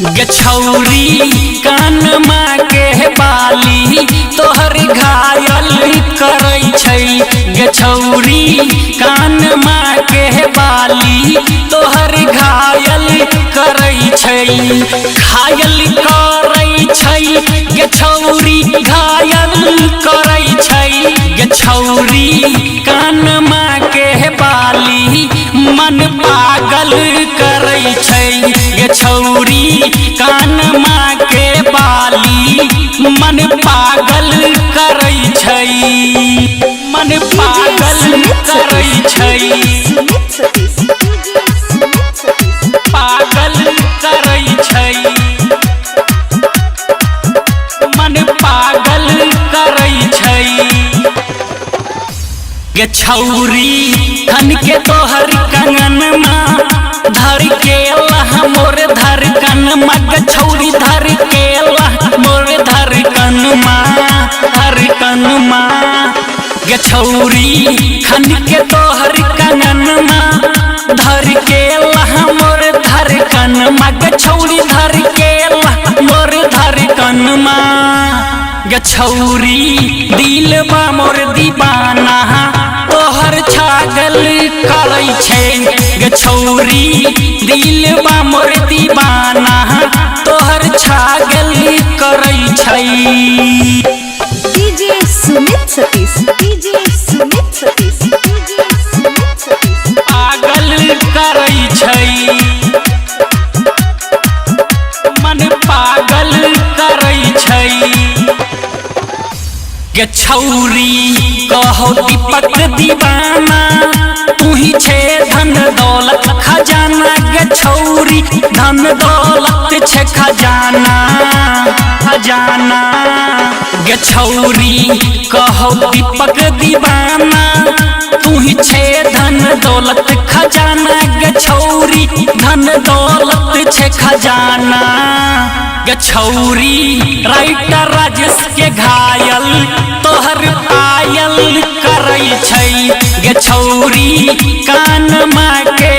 गछौरी कान माँ के बाली तोहर घायल करै छै। गछौरी कान माँ के बाली तोहर घायल करै छै। घायल करै छै गछौरी घायल करै छै। गछौरी कान माँ के बाली मन पागल करै छै। गछौरी कान माँ के बाली मन पागल करै छै। मन पागल करै छै। पागल करै छै। मन पागल करै छै। गछौरी खन के तोहर कंगन माँ धर के मोर धड़कन माँ। गछौरी धर के मोर धड़कन माँ धड़कन माँ। गछौरी खन के तोहर कंगन माँ धर के मोर धड़कन माँ। गछौरी धर के मोर धड़कन माँ। गछौरी दिल बा मोर दीवाना तोहर छागल करै छै। गछौरी दिल बा मोर दीवाना तोहर छागल करै छै। DJ Sumit Satish, DJ Sumit Satish, DJ Sumit Satish. पागल करै छै। मन पागल करै छै। गछौरी कहो दीपक दीवाना तू ही छे धन दौलत खजाना। गछौरी धन दौलत छे खजाना खजाना। गछौरी कहो दीपक दीवाना तू ही छे धन दौलत खजाना। गछौरी धन दौलत छे खजाना। गछौरी राइटर राजेश के घायल तोहर पायल करै छै। गछौरी कान माँ के